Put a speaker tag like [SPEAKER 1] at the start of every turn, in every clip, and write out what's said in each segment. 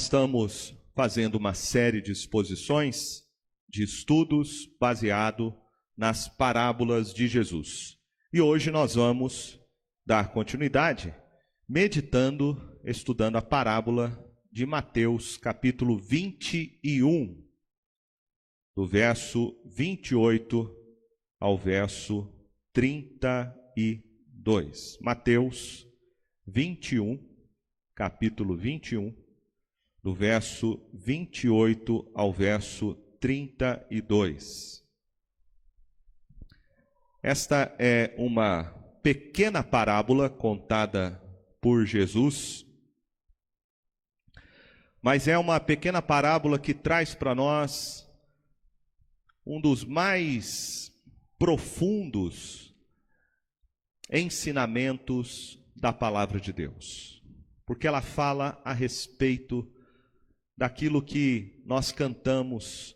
[SPEAKER 1] Estamos fazendo uma série de exposições, de estudos baseado nas parábolas de Jesus. E hoje nós vamos dar continuidade, meditando, estudando a parábola de Mateus, capítulo 21, do verso 28 ao verso 32. Mateus 21, capítulo 21, do verso 28 ao verso 32. Esta é uma pequena parábola contada por Jesus, mas é uma pequena parábola que traz para nós um dos mais profundos ensinamentos da palavra de Deus, porque ela fala a respeito daquilo que nós cantamos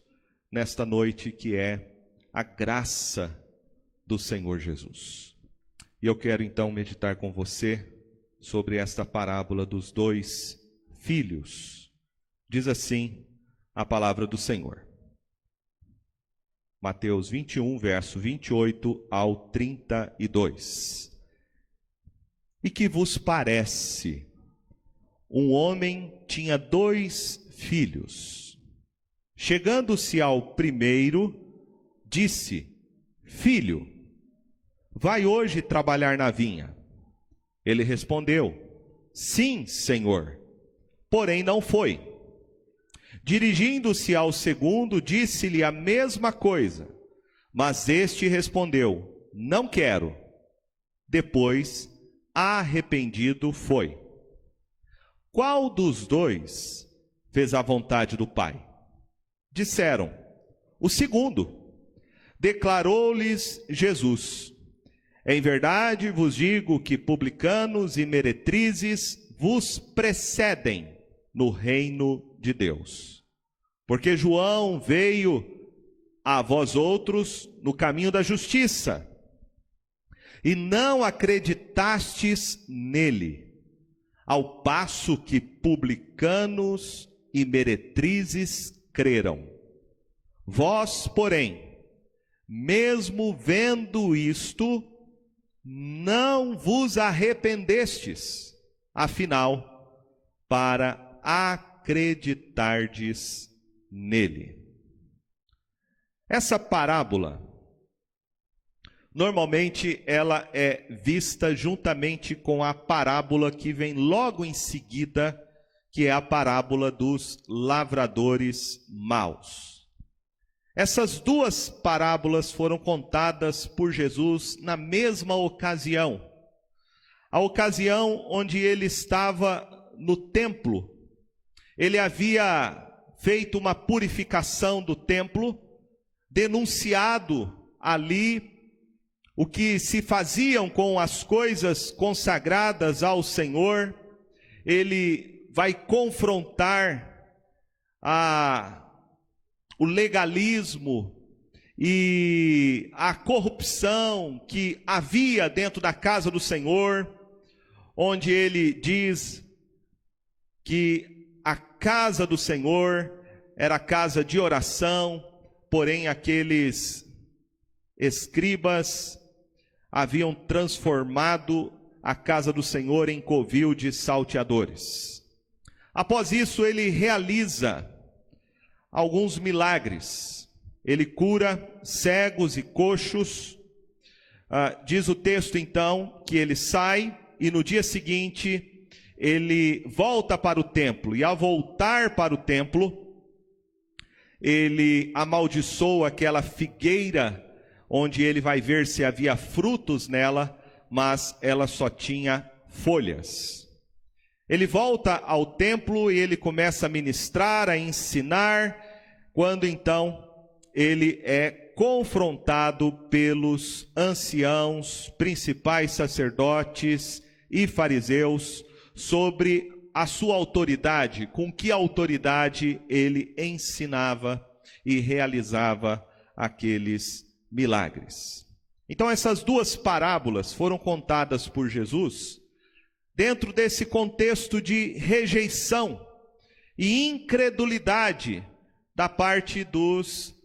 [SPEAKER 1] nesta noite, que é a graça do Senhor Jesus. E eu quero então meditar com você sobre esta parábola dos dois filhos. Diz assim a palavra do Senhor. Mateus 21, verso 28 ao 32. E que vos parece? Um homem tinha 2 filhos. Chegando-se ao primeiro, disse: Filho, vai hoje trabalhar na vinha. Ele respondeu: Sim, Senhor. Porém não foi. Dirigindo-se ao segundo, disse-lhe a mesma coisa. Mas este respondeu: Não quero. Depois, arrependido, foi. Qual dos dois fez a vontade do Pai? Disseram: o segundo. Declarou-lhes Jesus: Em verdade vos digo que publicanos e meretrizes vos precedem no reino de Deus. Porque João veio a vós outros no caminho da justiça, e não acreditastes nele, ao passo que publicanos e meretrizes creram. Vós, porém, mesmo vendo isto, não vos arrependestes, afinal, para acreditardes nele. Essa parábola, normalmente ela é vista juntamente com a parábola que vem logo em seguida, que é a parábola dos lavradores maus. Essas duas parábolas foram contadas por Jesus na mesma ocasião. A ocasião onde ele estava no templo. Ele havia feito uma purificação do templo, denunciado ali o que se faziam com as coisas consagradas ao Senhor. Ele vai confrontar o legalismo e a corrupção que havia dentro da casa do Senhor, onde ele diz que a casa do Senhor era casa de oração, porém aqueles escribas haviam transformado a casa do Senhor em covil de salteadores. Após isso, ele realiza alguns milagres. Ele cura cegos e coxos. Diz o texto então que ele sai e no dia seguinte ele volta para o templo. E ao voltar para o templo, ele amaldiçoa aquela figueira onde ele vai ver se havia frutos nela, mas ela só tinha folhas. Ele volta ao templo e ele começa a ministrar, a ensinar, quando então ele é confrontado pelos anciãos, principais sacerdotes e fariseus sobre a sua autoridade, com que autoridade ele ensinava e realizava aqueles milagres. Então essas duas parábolas foram contadas por Jesus dentro desse contexto de rejeição e incredulidade da parte dos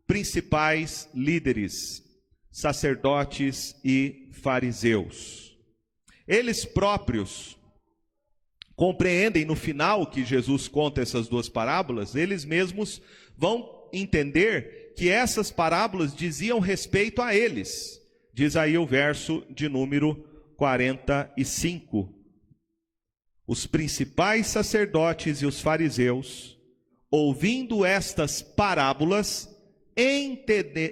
[SPEAKER 1] principais líderes, sacerdotes e fariseus. Eles próprios compreendem no final que Jesus conta essas duas parábolas, eles mesmos vão entender que essas parábolas diziam respeito a eles. Diz aí o verso de número 45. Os principais sacerdotes e os fariseus, ouvindo estas parábolas,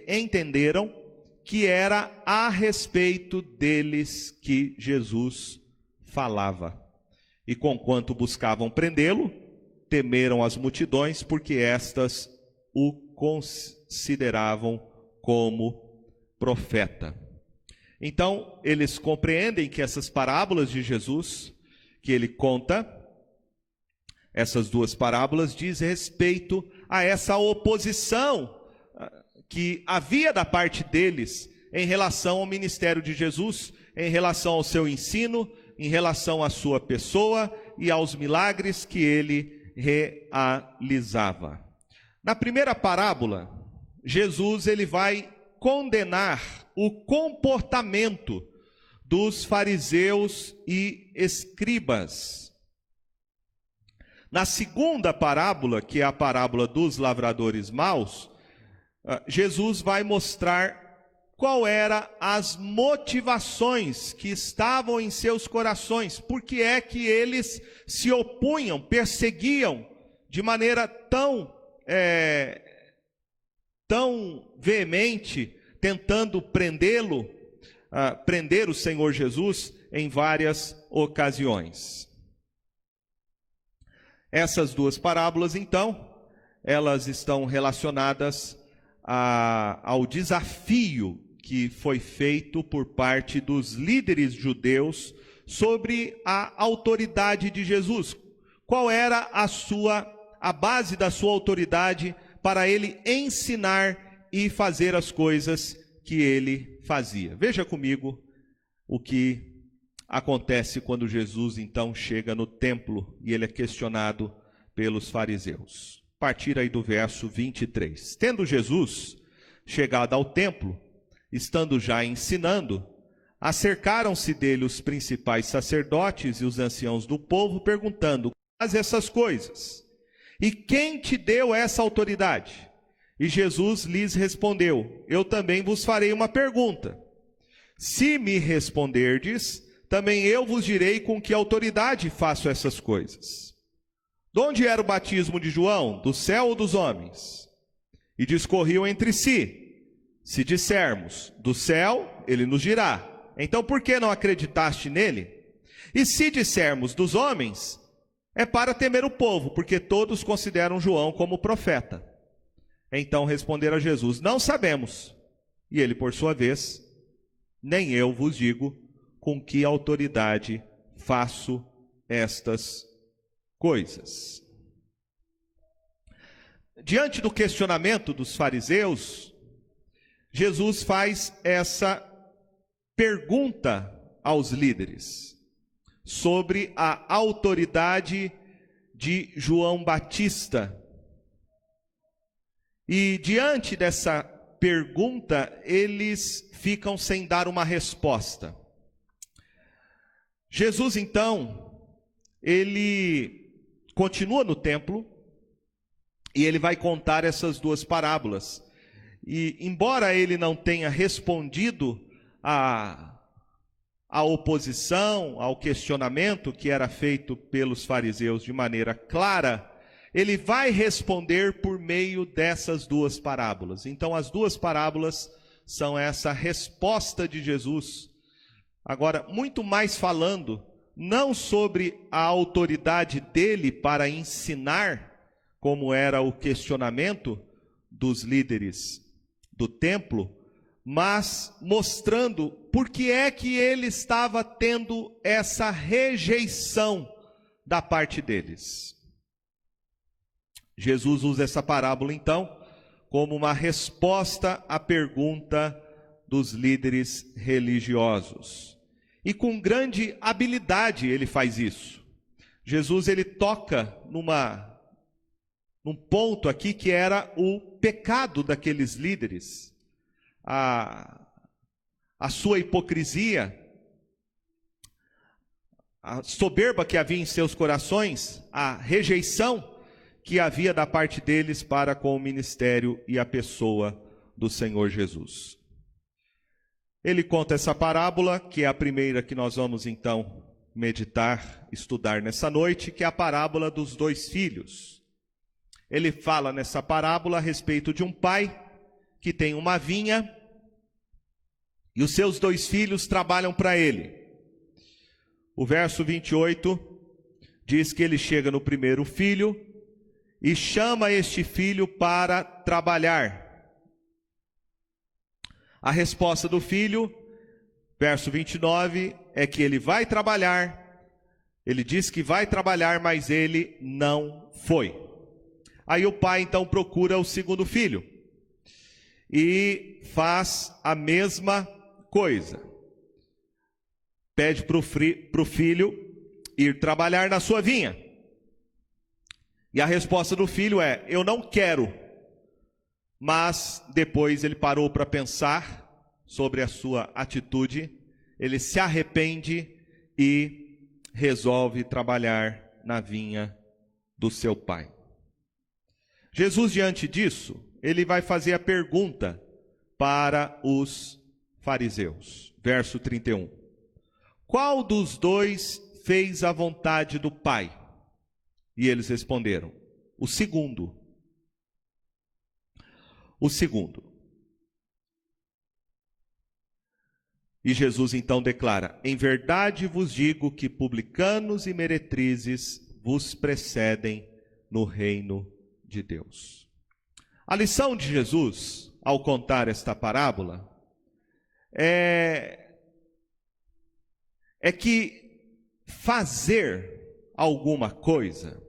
[SPEAKER 1] entenderam que era a respeito deles que Jesus falava. E conquanto buscavam prendê-lo, temeram as multidões, porque estas o consideravam como profeta. Então, eles compreendem que essas parábolas de Jesus, que ele conta, essas duas parábolas, diz respeito a essa oposição que havia da parte deles em relação ao ministério de Jesus, em relação ao seu ensino, em relação à sua pessoa e aos milagres que ele realizava. Na primeira parábola, Jesus ele vai condenar o comportamento dos fariseus e escribas. Na segunda parábola, que é a parábola dos lavradores maus, Jesus vai mostrar qual eram as motivações que estavam em seus corações, porque é que eles se opunham, perseguiam de maneira tão veemente, tentando prender o Senhor Jesus em várias ocasiões. Essas duas parábolas, então, elas estão relacionadas ao desafio que foi feito por parte dos líderes judeus sobre a autoridade de Jesus. Qual era a base da sua autoridade para ele ensinar e fazer as coisas que ele fazia? Veja comigo o que acontece quando Jesus então chega no templo e ele é questionado pelos fariseus. A partir aí do verso 23. Tendo Jesus chegado ao templo, estando já ensinando, acercaram-se dele os principais sacerdotes e os anciãos do povo, perguntando: faz essas coisas? E quem te deu essa autoridade? E Jesus lhes respondeu: eu também vos farei uma pergunta. Se me responderdes, também eu vos direi com que autoridade faço essas coisas. De onde era o batismo de João? Do céu ou dos homens? E discorriam entre si. Se dissermos do céu, ele nos dirá: então por que não acreditaste nele? E se dissermos dos homens, é para temer o povo, porque todos consideram João como profeta. Então responderam a Jesus: não sabemos. E ele, por sua vez: nem eu vos digo com que autoridade faço estas coisas. Diante do questionamento dos fariseus, Jesus faz essa pergunta aos líderes sobre a autoridade de João Batista. E diante dessa pergunta, eles ficam sem dar uma resposta. Jesus, então, ele continua no templo e ele vai contar essas duas parábolas. E, embora ele não tenha respondido à oposição, ao questionamento que era feito pelos fariseus de maneira clara, ele vai responder por meio dessas duas parábolas. Então, as duas parábolas são essa resposta de Jesus. Agora, muito mais falando, não sobre a autoridade dele para ensinar, como era o questionamento dos líderes do templo, mas mostrando por que é que ele estava tendo essa rejeição da parte deles. Jesus usa essa parábola, então, como uma resposta à pergunta dos líderes religiosos. E com grande habilidade ele faz isso. Jesus ele toca num ponto aqui que era o pecado daqueles líderes, a sua hipocrisia, a soberba que havia em seus corações, a rejeição que havia da parte deles para com o ministério e a pessoa do Senhor Jesus. Ele conta essa parábola, que é a primeira que nós vamos então meditar, estudar nessa noite, que é a parábola dos 2 filhos. Ele fala nessa parábola a respeito de um pai que tem uma vinha e os seus 2 filhos trabalham para ele. O verso 28 diz que ele chega no primeiro filho e chama este filho para trabalhar. A resposta do filho, verso 29, é que ele vai trabalhar. Ele diz que vai trabalhar, mas ele não foi. Aí o pai então procura o segundo filho e faz a mesma coisa. Pede para o filho ir trabalhar na sua vinha. E a resposta do filho é: eu não quero. Mas depois ele parou para pensar sobre a sua atitude, ele se arrepende e resolve trabalhar na vinha do seu pai. Jesus, diante disso, ele vai fazer a pergunta para os fariseus. Verso 31. Qual dos 2 fez a vontade do Pai? E eles responderam: o segundo. O segundo. E Jesus então declara: em verdade vos digo que publicanos e meretrizes vos precedem no reino de Deus. A lição de Jesus, ao contar esta parábola, é que fazer alguma coisa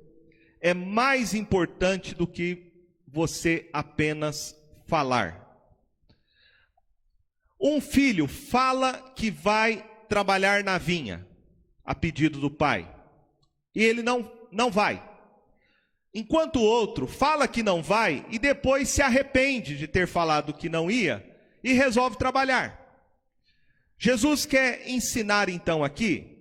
[SPEAKER 1] é mais importante do que você apenas falar. Um filho fala que vai trabalhar na vinha, a pedido do pai, e ele não vai. Enquanto o outro fala que não vai e depois se arrepende de ter falado que não ia e resolve trabalhar. Jesus quer ensinar então aqui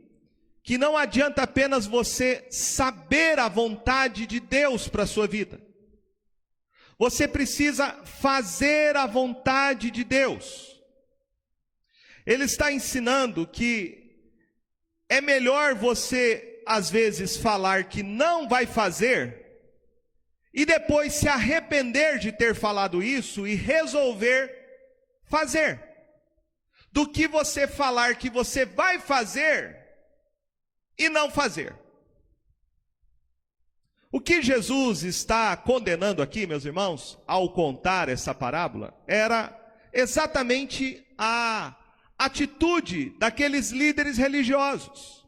[SPEAKER 1] que não adianta apenas você saber a vontade de Deus para a sua vida. Você precisa fazer a vontade de Deus. Ele está ensinando que é melhor você, às vezes, falar que não vai fazer e depois se arrepender de ter falado isso e resolver fazer, do que você falar que você vai fazer e não fazer. O que Jesus está condenando aqui, meus irmãos, ao contar essa parábola, era exatamente a atitude daqueles líderes religiosos.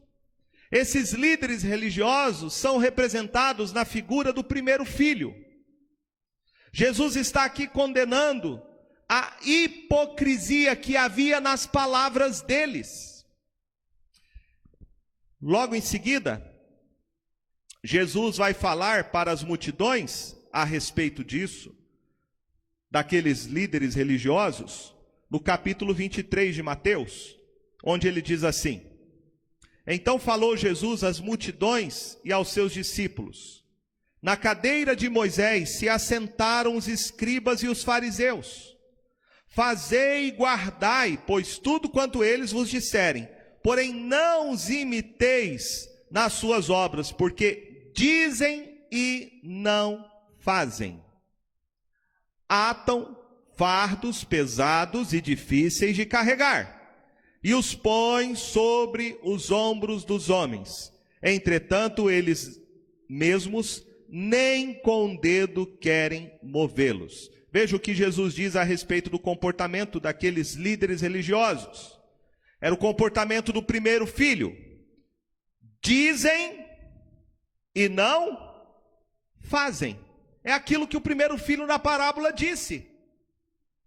[SPEAKER 1] Esses líderes religiosos são representados na figura do primeiro filho. Jesus está aqui condenando a hipocrisia que havia nas palavras deles. Logo em seguida, Jesus vai falar para as multidões a respeito disso, daqueles líderes religiosos, no capítulo 23 de Mateus, onde ele diz assim: então falou Jesus às multidões e aos seus discípulos: na cadeira de Moisés se assentaram os escribas e os fariseus. Fazei e guardai, pois tudo quanto eles vos disserem, porém não os imiteis nas suas obras, porque dizem e não fazem. Atam fardos pesados e difíceis de carregar, e os põem sobre os ombros dos homens. Entretanto, eles mesmos nem com o dedo querem movê-los. Veja o que Jesus diz a respeito do comportamento daqueles líderes religiosos. Era o comportamento do primeiro filho. Dizem e não fazem. É aquilo que o primeiro filho na parábola disse.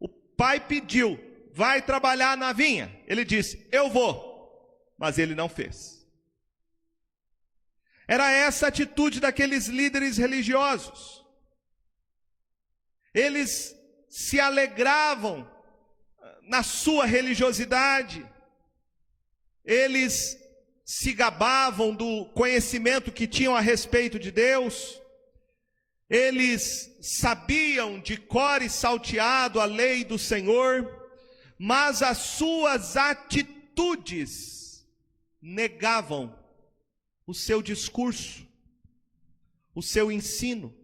[SPEAKER 1] O pai pediu: vai trabalhar na vinha. Ele disse: eu vou. Mas ele não fez. Era essa a atitude daqueles líderes religiosos. Eles se alegravam na sua religiosidade. Eles se gabavam do conhecimento que tinham a respeito de Deus. Eles sabiam de cor e salteado a lei do Senhor, mas as suas atitudes negavam o seu discurso, o seu ensino.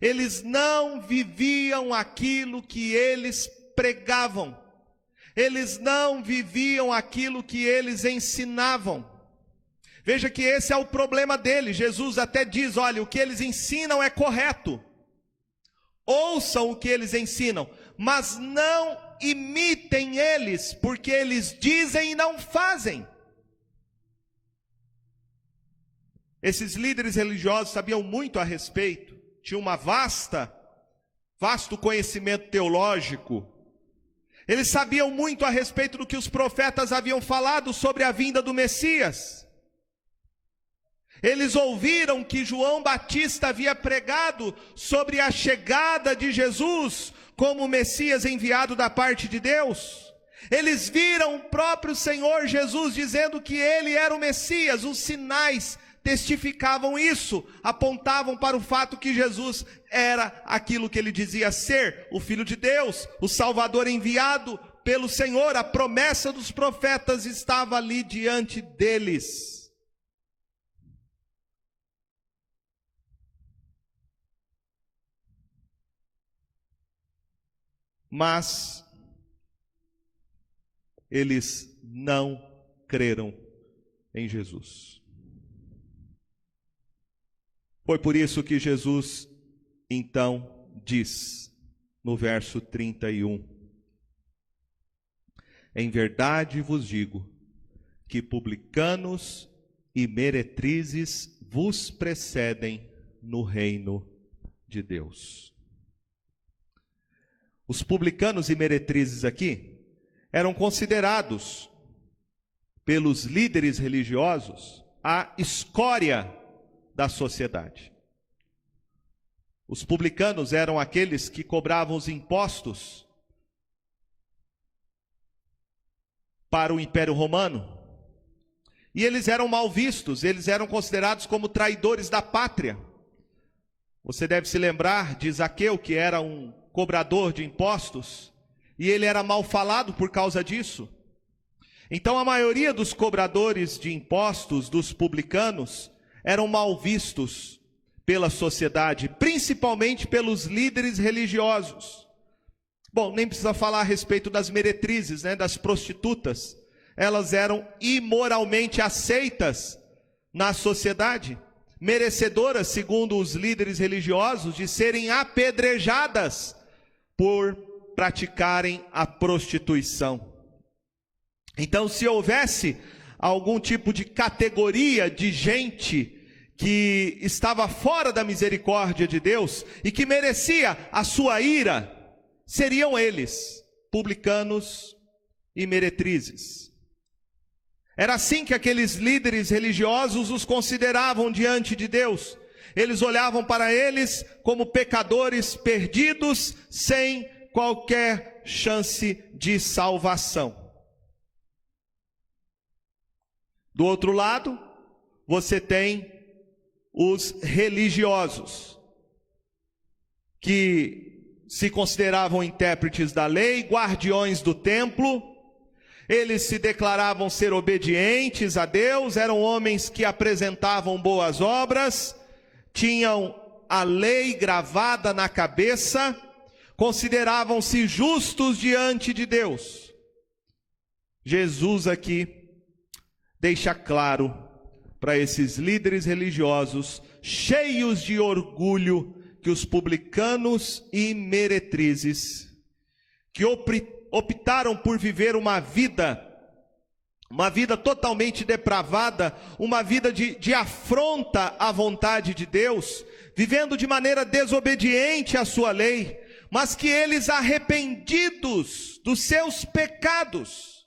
[SPEAKER 1] Eles não viviam aquilo que eles pregavam. Eles não viviam aquilo que eles ensinavam. Veja que esse é o problema deles. Jesus até diz, olha, o que eles ensinam é correto. Ouçam o que eles ensinam, mas não imitem eles, porque eles dizem e não fazem. Esses líderes religiosos sabiam muito a respeito, tinham uma vasto conhecimento teológico. Eles sabiam muito a respeito do que os profetas haviam falado sobre a vinda do Messias. Eles ouviram que João Batista havia pregado sobre a chegada de Jesus como Messias enviado da parte de Deus. Eles viram o próprio Senhor Jesus dizendo que ele era o Messias. Os sinais testificavam isso, apontavam para o fato que Jesus era aquilo que ele dizia ser, o Filho de Deus, o Salvador enviado pelo Senhor. A promessa dos profetas estava ali diante deles. Mas eles não creram em Jesus. Foi por isso que Jesus, então, diz, no verso 31, em verdade vos digo, que publicanos e meretrizes vos precedem no reino de Deus. Os publicanos e meretrizes aqui eram considerados pelos líderes religiosos a escória da sociedade. Os publicanos eram aqueles que cobravam os impostos para o Império Romano. E eles eram mal vistos, eles eram considerados como traidores da pátria. Você deve se lembrar de Zaqueu, que era um cobrador de impostos, e ele era mal falado por causa disso. Então a maioria dos cobradores de impostos, dos publicanos, eram mal vistos pela sociedade, principalmente pelos líderes religiosos. Bom, nem precisa falar a respeito das meretrizes, das prostitutas. Elas eram imoralmente aceitas na sociedade, merecedoras, segundo os líderes religiosos, de serem apedrejadas por praticarem a prostituição. Então, se houvesse algum tipo de categoria de gente que estava fora da misericórdia de Deus e que merecia a sua ira, seriam eles, publicanos e meretrizes. Era assim que aqueles líderes religiosos os consideravam diante de Deus. Eles olhavam para eles como pecadores perdidos, sem qualquer chance de salvação. Do outro lado, você tem os religiosos, que se consideravam intérpretes da lei, guardiões do templo. Eles se declaravam ser obedientes a Deus, eram homens que apresentavam boas obras, tinham a lei gravada na cabeça, consideravam-se justos diante de Deus. Jesus aqui deixa claro para esses líderes religiosos, cheios de orgulho, que os publicanos e meretrizes, que optaram por viver uma vida totalmente depravada, uma vida de afronta à vontade de Deus, vivendo de maneira desobediente à sua lei, mas que eles, arrependidos dos seus pecados,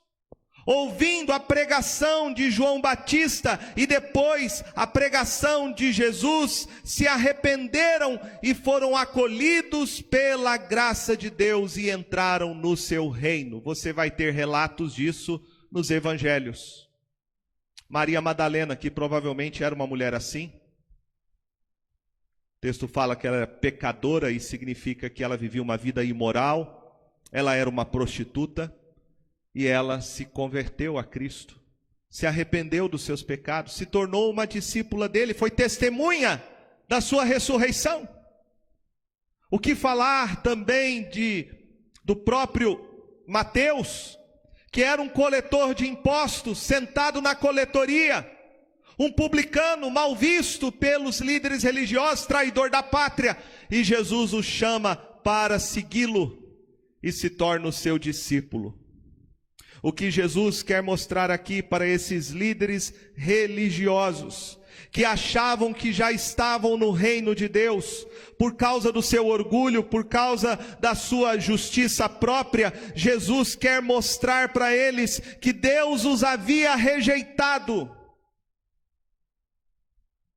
[SPEAKER 1] ouvindo a pregação de João Batista e depois a pregação de Jesus, se arrependeram e foram acolhidos pela graça de Deus e entraram no seu reino. Você vai ter relatos disso nos evangelhos. Maria Madalena, que provavelmente era uma mulher assim, o texto fala que ela era pecadora e significa que ela vivia uma vida imoral, ela era uma prostituta, e ela se converteu a Cristo, se arrependeu dos seus pecados, se tornou uma discípula dele, foi testemunha da sua ressurreição. O que falar também do próprio Mateus, que era um coletor de impostos, sentado na coletoria, um publicano mal visto pelos líderes religiosos, traidor da pátria, e Jesus o chama para segui-lo e se torna o seu discípulo. O que Jesus quer mostrar aqui para esses líderes religiosos, que achavam que já estavam no reino de Deus, por causa do seu orgulho, por causa da sua justiça própria, Jesus quer mostrar para eles que Deus os havia rejeitado.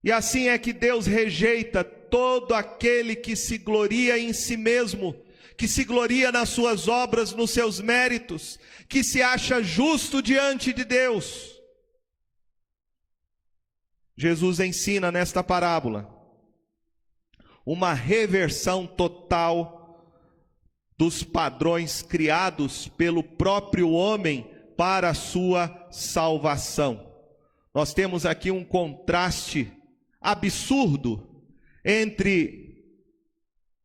[SPEAKER 1] E assim é que Deus rejeita todo aquele que se gloria em si mesmo, que se gloria nas suas obras, nos seus méritos, que se acha justo diante de Deus. Jesus ensina nesta parábola uma reversão total dos padrões criados pelo próprio homem para a sua salvação. Nós temos aqui um contraste absurdo entre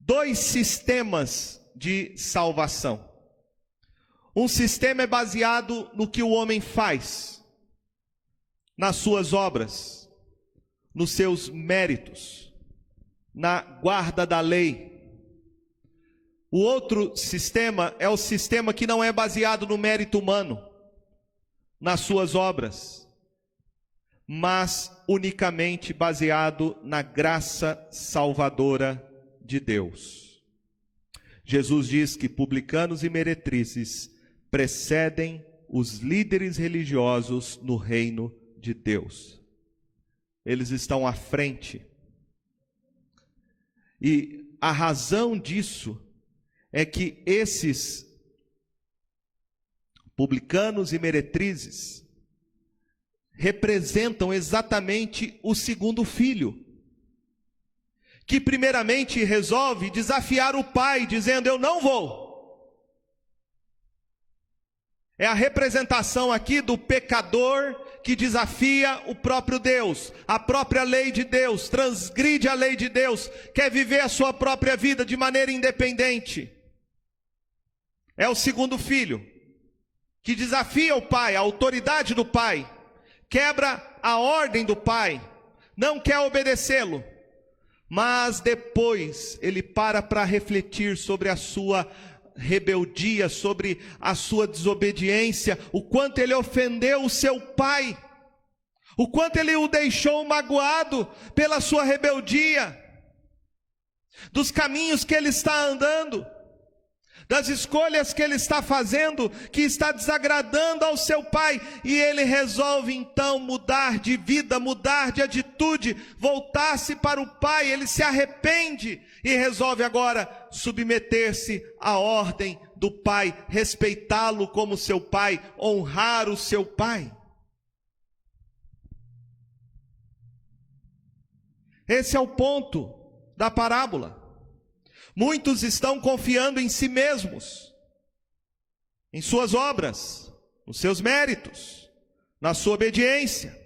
[SPEAKER 1] dois sistemas de salvação. Um sistema é baseado no que o homem faz, nas suas obras, nos seus méritos, na guarda da lei. O outro sistema é o sistema que não é baseado no mérito humano, nas suas obras, mas unicamente baseado na graça salvadora de Deus. Jesus diz que publicanos e meretrizes precedem os líderes religiosos no reino de Deus. Eles estão à frente. E a razão disso é que esses publicanos e meretrizes representam exatamente o segundo filho, que primeiramente resolve desafiar o pai, dizendo: eu não vou. É a representação aqui do pecador que desafia o próprio Deus, a própria lei de Deus, transgride a lei de Deus, quer viver a sua própria vida de maneira independente. É o segundo filho, que desafia o pai, a autoridade do pai, quebra a ordem do pai, não quer obedecê-lo. Mas depois ele para refletir sobre a sua rebeldia, sobre a sua desobediência, o quanto ele ofendeu o seu pai, o quanto ele o deixou magoado pela sua rebeldia, dos caminhos que ele está andando, das escolhas que ele está fazendo, que está desagradando ao seu pai, e ele resolve então mudar de vida, mudar de atitude, voltar-se para o pai. Ele se arrepende e resolve agora submeter-se à ordem do pai, respeitá-lo como seu pai, honrar o seu pai. Esse é o ponto da parábola. Muitos estão confiando em si mesmos, em suas obras, nos seus méritos, na sua obediência,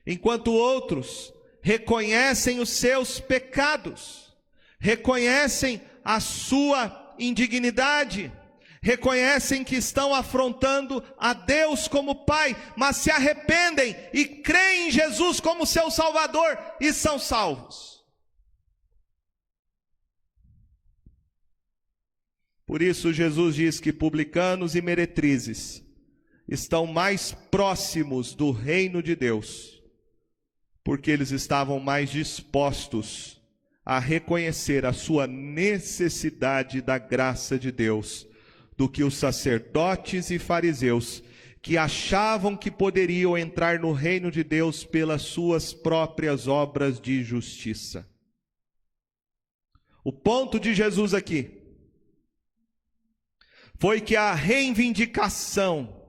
[SPEAKER 1] enquanto outros reconhecem os seus pecados, reconhecem a sua indignidade, reconhecem que estão afrontando a Deus como Pai, mas se arrependem e creem em Jesus como seu Salvador e são salvos. Por isso Jesus diz que publicanos e meretrizes estão mais próximos do reino de Deus, porque eles estavam mais dispostos a reconhecer a sua necessidade da graça de Deus, do que os sacerdotes e fariseus, que achavam que poderiam entrar no reino de Deus pelas suas próprias obras de justiça. O ponto de Jesus aqui foi que a reivindicação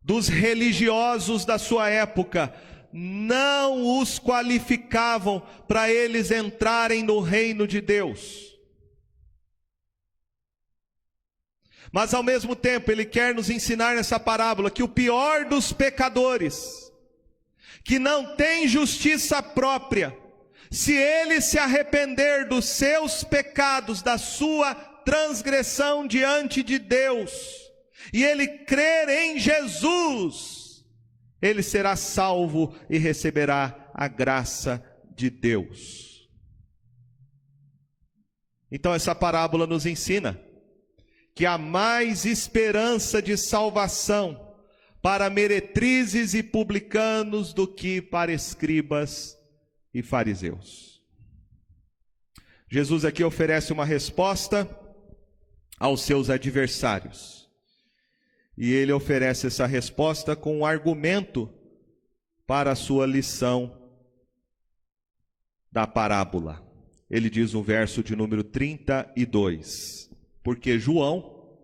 [SPEAKER 1] dos religiosos da sua época não os qualificavam para eles entrarem no reino de Deus. Mas ao mesmo tempo ele quer nos ensinar nessa parábola que o pior dos pecadores, que não tem justiça própria, se ele se arrepender dos seus pecados, da sua transgressão diante de Deus, e ele crer em Jesus, ele será salvo e receberá a graça de Deus. Então essa parábola nos ensina que há mais esperança de salvação para meretrizes e publicanos do que para escribas e fariseus. Jesus aqui oferece uma resposta aos seus adversários. E ele oferece essa resposta com um argumento para a sua lição da parábola. Ele diz no verso de número 32: porque João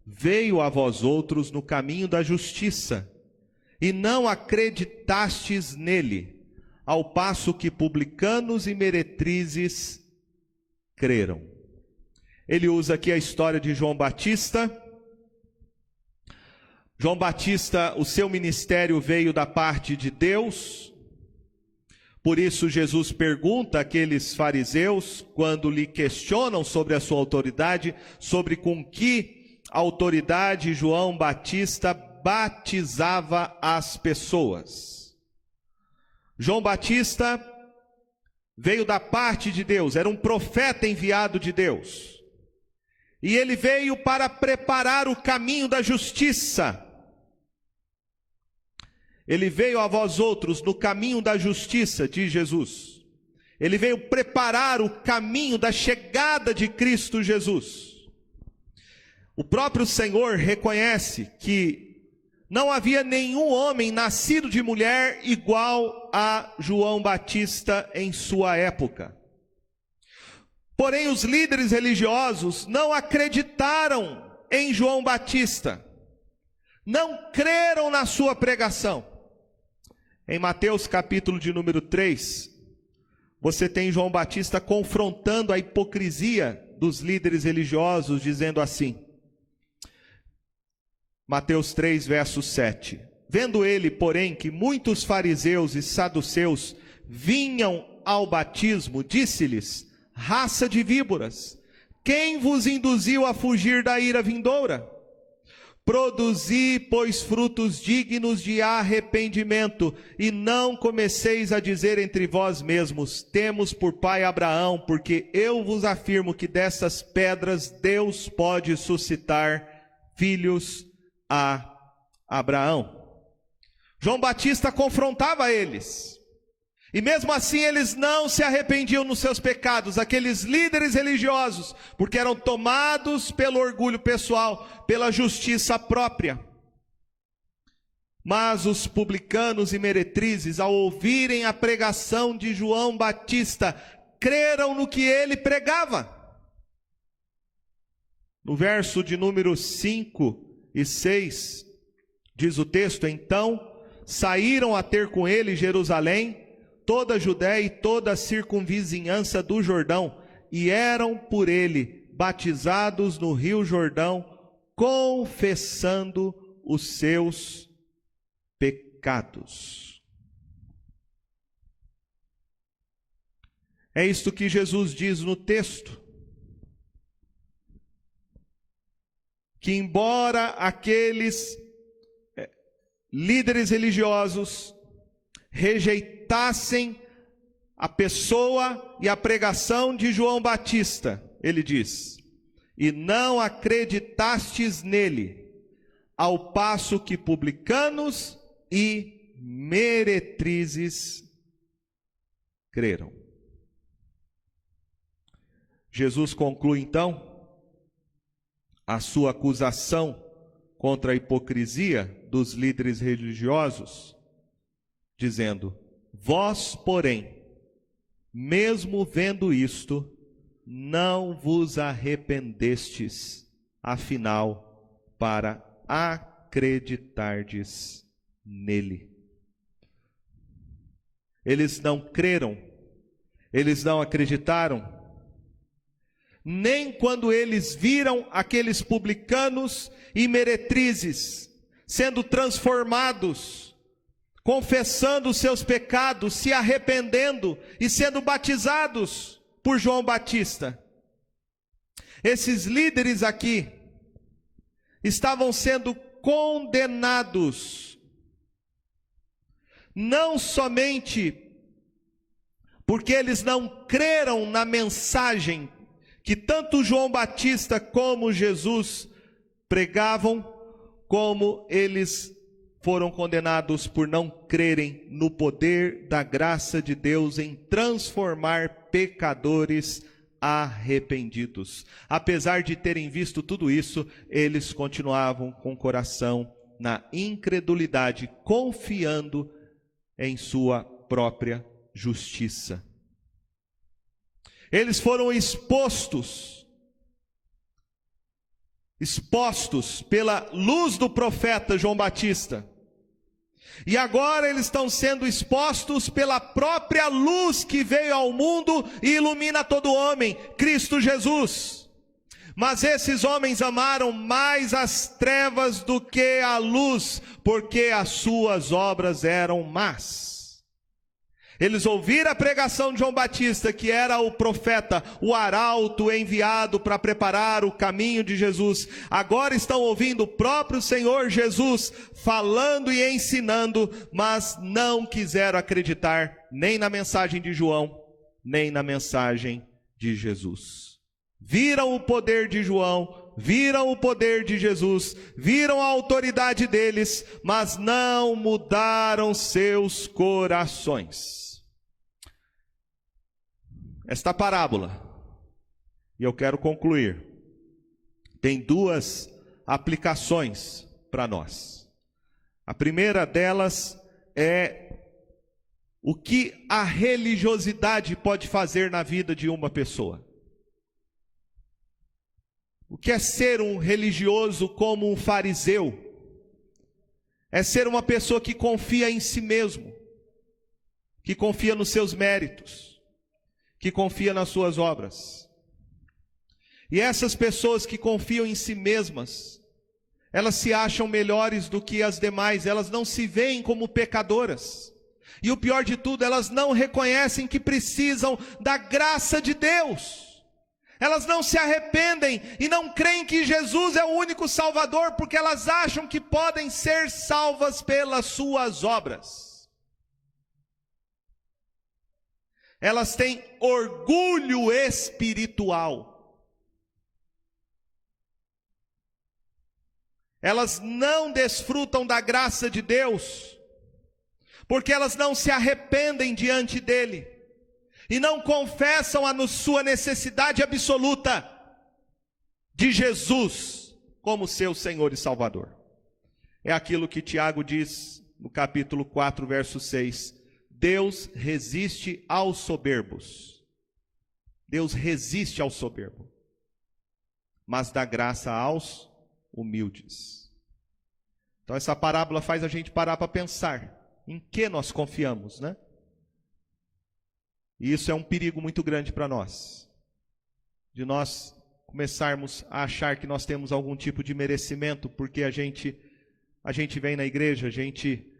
[SPEAKER 1] veio a vós outros no caminho da justiça, e não acreditastes nele, ao passo que publicanos e meretrizes creram. Ele usa aqui a história de João Batista. João Batista, o seu ministério veio da parte de Deus. Por isso Jesus pergunta àqueles fariseus, quando lhe questionam sobre a sua autoridade, sobre com que autoridade João Batista batizava as pessoas. João Batista veio da parte de Deus, era um profeta enviado de Deus. E ele veio para preparar o caminho da justiça. Ele veio a vós outros no caminho da justiça, diz Jesus. Ele veio preparar o caminho da chegada de Cristo Jesus. O próprio Senhor reconhece que não havia nenhum homem nascido de mulher igual a João Batista em sua época. Porém, os líderes religiosos não acreditaram em João Batista, não creram na sua pregação. Em Mateus capítulo de número 3, você tem João Batista confrontando a hipocrisia dos líderes religiosos, dizendo assim, Mateus 3, verso 7. Vendo ele, porém, que muitos fariseus e saduceus vinham ao batismo, disse-lhes, raça de víboras, quem vos induziu a fugir da ira vindoura? Produzi, pois, frutos dignos de arrependimento, e não comeceis a dizer entre vós mesmos, temos por pai Abraão, porque eu vos afirmo que dessas pedras Deus pode suscitar filhos a Abraão. João Batista confrontava eles, e mesmo assim eles não se arrependiam nos seus pecados, aqueles líderes religiosos, porque eram tomados pelo orgulho pessoal, pela justiça própria. Mas os publicanos e meretrizes, ao ouvirem a pregação de João Batista, creram no que ele pregava. No verso de número 5 e 6, diz o texto, então saíram a ter com ele Jerusalém, toda a Judéia e toda a circunvizinhança do Jordão, e eram por ele batizados no rio Jordão, confessando os seus pecados. É isto que Jesus diz no texto, que embora aqueles líderes religiosos rejeitassem a pessoa e a pregação de João Batista, ele diz, e não acreditastes nele, ao passo que publicanos e meretrizes creram. Jesus conclui então a sua acusação contra a hipocrisia dos líderes religiosos, dizendo: vós, porém, mesmo vendo isto, não vos arrependestes, afinal, para acreditardes nele. Eles não creram, eles não acreditaram, nem quando eles viram aqueles publicanos e meretrizes sendo transformados, confessando os seus pecados, se arrependendo e sendo batizados por João Batista. Esses líderes aqui estavam sendo condenados, não somente porque eles não creram na mensagem que tanto João Batista como Jesus pregavam, como eles foram condenados por não crerem no poder da graça de Deus em transformar pecadores arrependidos. Apesar de terem visto tudo isso, eles continuavam com o coração na incredulidade, confiando em sua própria justiça. Eles foram expostos pela luz do profeta João Batista. E agora eles estão sendo expostos pela própria luz que veio ao mundo e ilumina todo homem, Cristo Jesus. Mas esses homens amaram mais as trevas do que a luz, porque as suas obras eram más. Eles ouviram a pregação de João Batista, que era o profeta, o arauto enviado para preparar o caminho de Jesus. Agora estão ouvindo o próprio Senhor Jesus falando e ensinando, mas não quiseram acreditar nem na mensagem de João, nem na mensagem de Jesus. Viram o poder de João, viram o poder de Jesus, viram a autoridade deles, mas não mudaram seus corações. Esta parábola, e eu quero concluir, tem duas aplicações para nós. A primeira delas é o que a religiosidade pode fazer na vida de uma pessoa. O que é ser um religioso como um fariseu? É ser uma pessoa que confia em si mesmo, que confia nos seus méritos, que confia nas suas obras. E essas pessoas que confiam em si mesmas, elas se acham melhores do que as demais, elas não se veem como pecadoras. E o pior de tudo, elas não reconhecem que precisam da graça de Deus. Elas não se arrependem e não creem que Jesus é o único Salvador, porque elas acham que podem ser salvas pelas suas obras. Elas têm orgulho espiritual. Elas não desfrutam da graça de Deus, porque elas não se arrependem diante dele, e não confessam a sua necessidade absoluta de Jesus como seu Senhor e Salvador. É aquilo que Tiago diz no capítulo 4, verso 6. Deus resiste aos soberbos. Deus resiste ao soberbo, mas dá graça aos humildes. Então essa parábola faz a gente parar para pensar em que nós confiamos, né? E isso é um perigo muito grande para nós, de nós começarmos a achar que nós temos algum tipo de merecimento, porque a gente vem na igreja, a gente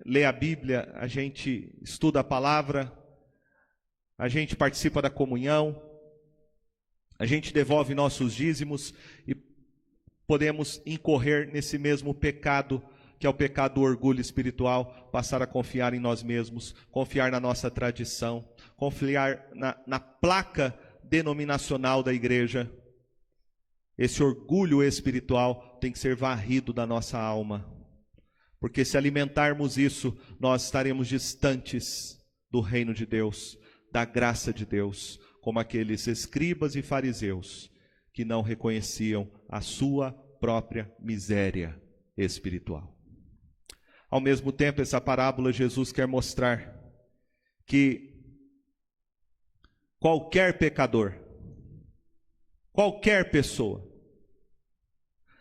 [SPEAKER 1] lê a Bíblia, a gente estuda a palavra, a gente participa da comunhão, a gente devolve nossos dízimos e podemos incorrer nesse mesmo pecado, que é o pecado do orgulho espiritual, passar a confiar em nós mesmos, confiar na nossa tradição, confiar na placa denominacional da igreja. Esse orgulho espiritual tem que ser varrido da nossa alma. Porque se alimentarmos isso, nós estaremos distantes do reino de Deus, da graça de Deus, como aqueles escribas e fariseus que não reconheciam a sua própria miséria espiritual. Ao mesmo tempo, essa parábola Jesus quer mostrar que qualquer pecador, qualquer pessoa,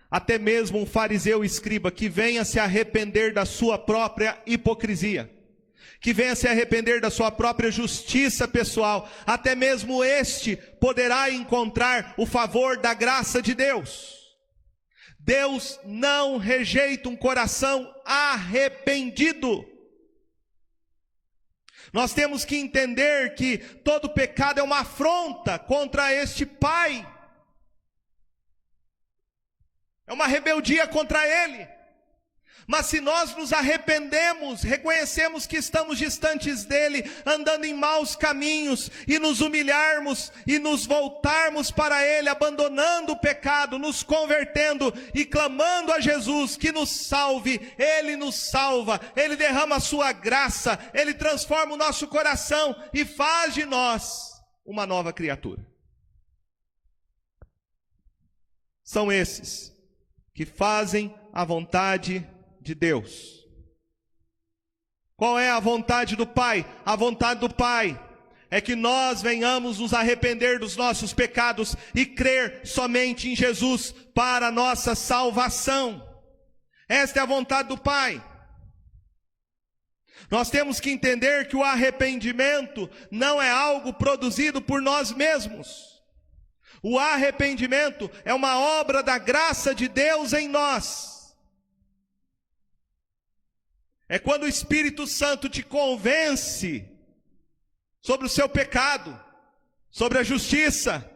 [SPEAKER 1] até mesmo um fariseu escriba que venha se arrepender da sua própria hipocrisia, que venha se arrepender da sua própria justiça pessoal, até mesmo este poderá encontrar o favor da graça de Deus. Deus não rejeita um coração arrependido. Nós temos que entender que todo pecado é uma afronta contra este Pai. É uma rebeldia contra Ele. Mas se nós nos arrependemos, reconhecemos que estamos distantes dEle, andando em maus caminhos, e nos humilharmos, e nos voltarmos para Ele, abandonando o pecado, nos convertendo, e clamando a Jesus que nos salve, Ele nos salva, Ele derrama a sua graça, Ele transforma o nosso coração, e faz de nós uma nova criatura. São esses que fazem a vontade de Deus. Qual é a vontade do Pai? A vontade do Pai é que nós venhamos nos arrepender dos nossos pecados e crer somente em Jesus para a nossa salvação. Esta é a vontade do Pai. Nós temos que entender que o arrependimento não é algo produzido por nós mesmos. O arrependimento é uma obra da graça de Deus em nós. É quando o Espírito Santo te convence sobre o seu pecado, sobre a justiça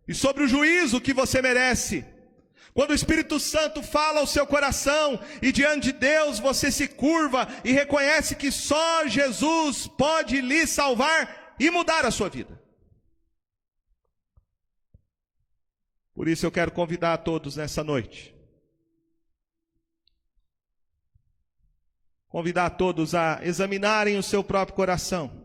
[SPEAKER 1] e sobre o juízo que você merece. Quando o Espírito Santo fala ao seu coração e diante de Deus você se curva e reconhece que só Jesus pode lhe salvar e mudar a sua vida. Por isso eu quero convidar a todos nessa noite. Convidar a todos a examinarem o seu próprio coração.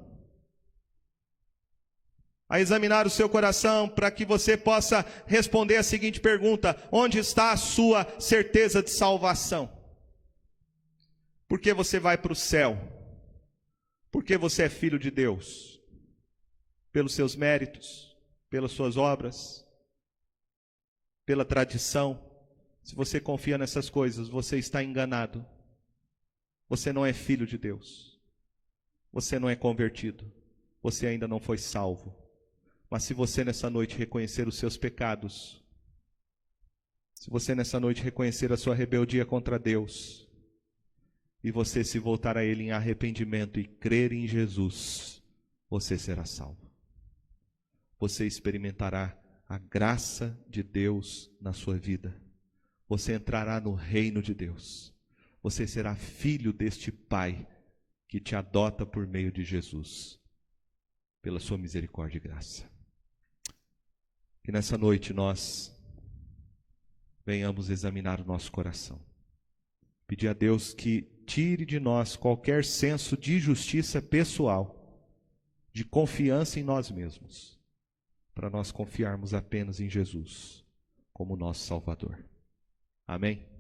[SPEAKER 1] A examinar o seu coração para que você possa responder a seguinte pergunta: onde está a sua certeza de salvação? Por que você vai para o céu? Porque você é filho de Deus? Pelos seus méritos? Pelas suas obras? Pela tradição? Se você confia nessas coisas, você está enganado. Você não é filho de Deus. Você não é convertido. Você ainda não foi salvo. Mas se você nessa noite reconhecer os seus pecados, se você nessa noite reconhecer a sua rebeldia contra Deus, e você se voltar a Ele em arrependimento e crer em Jesus, você será salvo. Você experimentará a graça de Deus na sua vida. Você entrará no reino de Deus. Você será filho deste Pai que te adota por meio de Jesus, pela sua misericórdia e graça. Que nessa noite nós venhamos examinar o nosso coração. Pedir a Deus que tire de nós qualquer senso de justiça pessoal, de confiança em nós mesmos, para nós confiarmos apenas em Jesus como nosso Salvador. Amém?